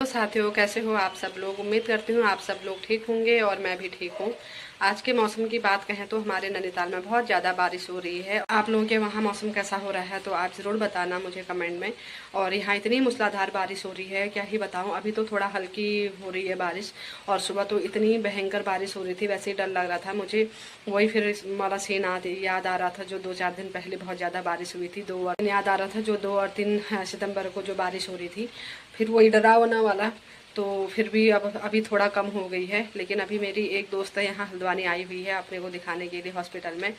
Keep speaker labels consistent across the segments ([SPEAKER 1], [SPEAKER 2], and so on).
[SPEAKER 1] तो साथियों, कैसे हो आप सब लोग। उम्मीद करती हूँ आप सब लोग ठीक होंगे और मैं भी ठीक हूँ। आज के मौसम की बात कहें तो हमारे नैनीताल में बहुत ज़्यादा बारिश हो रही है। आप लोगों के वहाँ मौसम कैसा हो रहा है तो आप ज़रूर बताना मुझे कमेंट में। और यहाँ इतनी मूसलाधार बारिश हो रही है, क्या ही बताऊँ। अभी तो थोड़ा हल्की हो रही है बारिश, और सुबह तो इतनी भयंकर बारिश हो रही थी, वैसे ही डर लग रहा था मुझे। वही फिर वाला सीन याद आ रहा था जो 2-4 दिन पहले बहुत ज़्यादा बारिश हुई थी। याद आ रहा था जो 2 और 3 सितंबर को जो बारिश हो रही थी, फिर वही डरावना वाला। तो फिर भी अब अभी थोड़ा कम हो गई है। लेकिन अभी मेरी एक दोस्त है यहाँ हल्द्वानी आई हुई है अपने को दिखाने के लिए हॉस्पिटल में।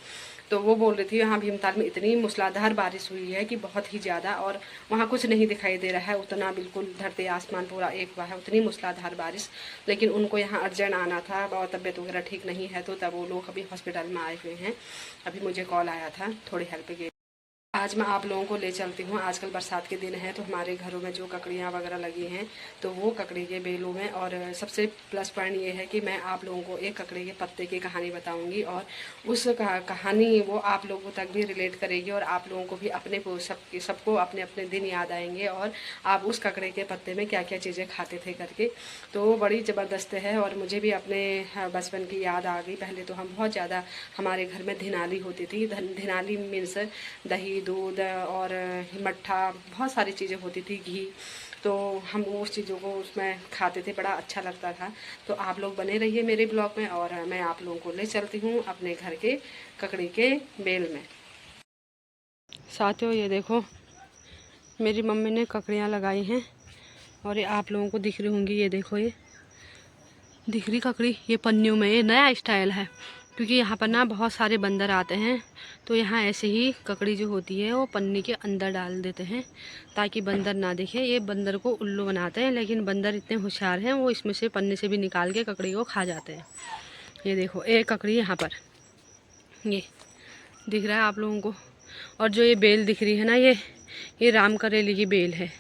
[SPEAKER 1] तो वो बोल रही थी यहाँ भीमताल में इतनी मूसलाधार बारिश हुई है कि बहुत ही ज़्यादा, और वहाँ कुछ नहीं दिखाई दे रहा है, उतना बिल्कुल धरती आसमान पूरा एक हुआ है, उतनी मूसलाधार बारिश। लेकिन उनको यहाँ अर्जेंट आना था और तबीयत वगैरह ठीक नहीं है, तो तब वो लोग अभी हॉस्पिटल में आए हुए हैं। अभी मुझे कॉल आया था थोड़ी हेल्प के। आज मैं आप लोगों को ले चलती हूँ। आजकल बरसात के दिन है तो हमारे घरों में जो ककड़ियाँ वगैरह लगी हैं तो वो ककड़ी के बेलों में। और सबसे प्लस पॉइंट ये है कि मैं आप लोगों को एक ककड़ी के पत्ते की कहानी बताऊंगी, और उस कहानी वो आप लोगों तक भी रिलेट करेगी, और आप लोगों को भी अपने सबको अपने अपने दिन याद आएंगे, और आप उस ककड़ी के पत्ते में क्या क्या चीज़ें खाते थे करके। तो वो बड़ी ज़बरदस्त है, और मुझे भी अपने बचपन की याद आ गई। पहले तो हम बहुत ज़्यादा, हमारे घर में धिनाली होती थी। धिनाली मीन्स दही, दूध और मट्ठा, बहुत सारी चीज़ें होती थी, घी। तो हम उस चीज़ों को उसमें खाते थे, बड़ा अच्छा लगता था। तो आप लोग बने रहिए मेरे ब्लॉग में, और मैं आप लोगों को ले चलती हूँ अपने घर के ककड़ी के बेल में। साथियों, ये देखो मेरी मम्मी ने ककड़ियाँ लगाई हैं, और ये आप लोगों को दिख रही होंगी। ये देखो, ये दिख रही ककड़ी, ये पन्नियों में। ये नया स्टाइल है, क्योंकि यहाँ पर ना बहुत सारे बंदर आते हैं, तो यहाँ ऐसे ही ककड़ी जो होती है वो पन्नी के अंदर डाल देते हैं ताकि बंदर ना दिखे। ये बंदर को उल्लू बनाते हैं, लेकिन बंदर इतने होशियार हैं, वो इसमें से पन्नी से भी निकाल के ककड़ी को खा जाते हैं। ये देखो एक ककड़ी यहाँ पर, ये दिख रहा है आप लोगों को। और जो ये बेल दिख रही है ना, ये राम करेले की बेल है,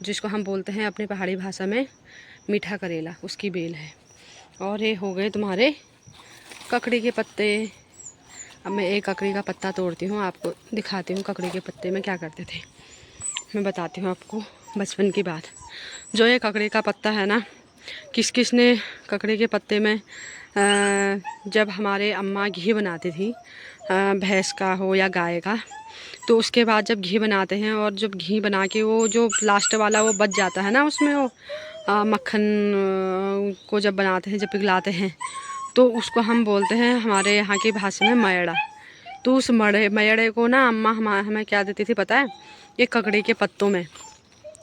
[SPEAKER 1] जिसको हम बोलते हैं अपनी पहाड़ी भाषा में मीठा करेला, उसकी बेल है। और ये हो गए तुम्हारे ककड़ी के पत्ते। अब मैं एक ककड़ी का पत्ता तोड़ती हूँ, आपको दिखाती हूँ ककड़ी के पत्ते में क्या करते थे। मैं बताती हूँ आपको बचपन की बात। जो ये ककड़ी का पत्ता है ना, किस किस ने ककड़ी के पत्ते में जब हमारे अम्मा घी बनाती थी, भैंस का हो या गाय का, तो उसके बाद जब घी बनाते हैं, और जब घी बना के वो जो लास्ट वाला वो बच जाता है ना, उसमें वो मक्खन को जब बनाते हैं, जब पिघलाते हैं, तो उसको हम बोलते हैं हमारे यहाँ की भाषा में मयड़ा। तो उस मयड़े को ना अम्मा हमें क्या देती थी पता है, ये ककड़ी के पत्तों में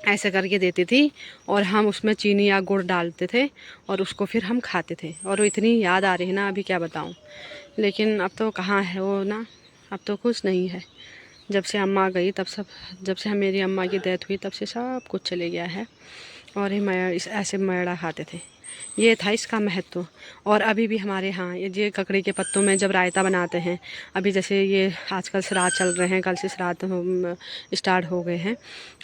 [SPEAKER 1] ऐसे करके देती थी, और हम उसमें चीनी या गुड़ डालते थे, और उसको फिर हम खाते थे। और वो इतनी याद आ रही है ना, अभी क्या बताऊँ। लेकिन अब तो कहाँ है वो ना, अब तो कुछ नहीं है। जब से अम्मा गई तब सब, जब से मेरी अम्मा की डेथ हुई तब से सब कुछ चले गया है। और ये ऐसे मयड़ा खाते थे, ये था इसका महत्व। और अभी भी हमारे यहाँ ये ककड़ी के पत्तों में जब रायता बनाते हैं, अभी जैसे ये आजकल श्राद्ध चल रहे हैं, कल से श्राद्ध स्टार्ट हो गए हैं,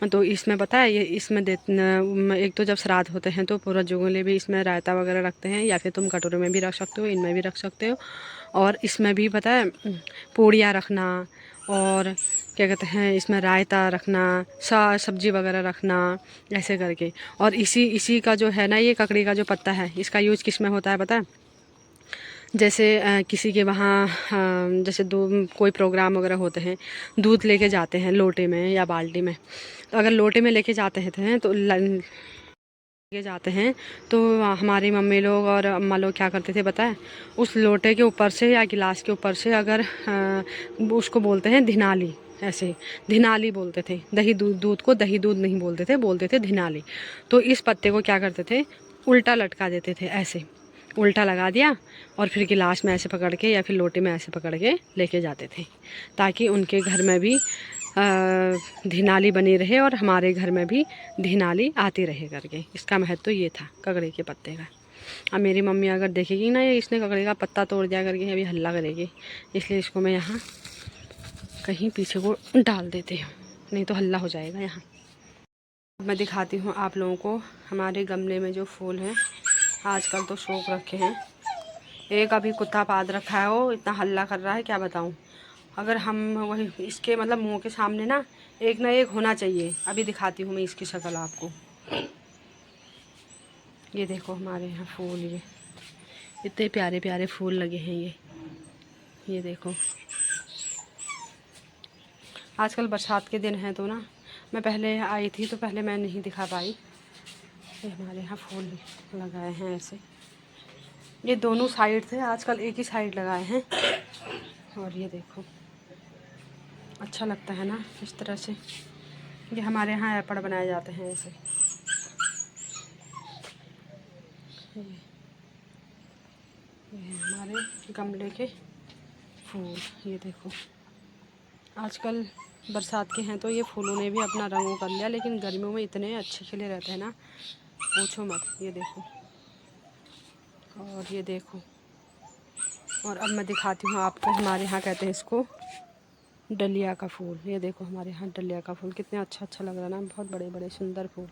[SPEAKER 1] तो इसमें पता है ये इसमें एक तो जब श्राद्ध होते हैं तो पूरा जुगले भी इसमें रायता वगैरह रखते हैं, या फिर तुम कटोरे में भी रख सकते हो, इनमें भी रख सकते हो। और इसमें भी पता है पूड़ियाँ रखना, और क्या कहते हैं इसमें रायता रखना, सब्जी वगैरह रखना, ऐसे करके। और इसी का जो है ना, ये ककड़ी का जो पत्ता है, इसका यूज किस में होता है पता है। जैसे किसी के वहाँ जैसे कोई प्रोग्राम वगैरह होते हैं, दूध लेके जाते हैं लोटे में या बाल्टी में। तो अगर लोटे में लेके जाते हैं तो तो हमारी मम्मी लोग और अम्मा लोग क्या करते थे पता है, उस लोटे के ऊपर से या गिलास के ऊपर से, अगर उसको बोलते हैं धिनाली, ऐसे धिनाली बोलते थे। दूध को दही दूध नहीं बोलते थे, बोलते थे धिनाली। तो इस पत्ते को क्या करते थे, उल्टा लटका देते थे, ऐसे उल्टा लगा दिया, और फिर गिलास में ऐसे पकड़ के या फिर लोटे में ऐसे पकड़ के लेके जाते थे, ताकि उनके घर में भी धिनाली बनी रहे और हमारे घर में भी धिनाली आती रहे करके। इसका महत्व तो ये था ककड़ी के पत्ते का। अब मेरी मम्मी अगर देखेगी ना ये इसने ककड़ी का पत्ता तोड़ दिया करके, अभी हल्ला करेगी, इसलिए इसको मैं यहाँ कहीं पीछे को डाल देती हूँ, नहीं तो हल्ला हो जाएगा यहाँ। मैं दिखाती हूँ आप लोगों को हमारे गमले में जो फूल हैं, आजकल तो शौक रखे हैं। एक अभी कुत्ता पाद रखा है, वो इतना हल्ला कर रहा है क्या बताऊँ। अगर हम वही इसके मतलब मुंह के सामने ना एक होना चाहिए। अभी दिखाती हूँ मैं इसकी शक्ल आपको। ये देखो हमारे यहाँ फूल, ये इतने प्यारे प्यारे फूल लगे हैं। ये देखो, आजकल बरसात के दिन हैं तो ना, मैं पहले आई थी तो पहले मैं नहीं दिखा पाई। ये हमारे यहाँ फूल लगाए हैं ऐसे, ये दोनों साइड थे, आजकल एक ही साइड लगाए हैं। और ये देखो, अच्छा लगता है ना इस तरह से। ये हमारे यहाँ एपड़ बनाए जाते हैं ऐसे। ये हमारे गमले के फूल, ये देखो। आजकल बरसात के हैं तो ये फूलों ने भी अपना रंग वो कर लिया, लेकिन गर्मियों में इतने अच्छे खिले रहते हैं ना, पूछो मत। ये देखो, और ये देखो। और अब मैं दिखाती हूँ आपको, हमारे यहाँ कहते हैं इसको डलिया का फूल। ये देखो हमारे यहाँ डलिया का फूल कितने अच्छा लग रहा है ना, बहुत बड़े बड़े सुंदर फूल।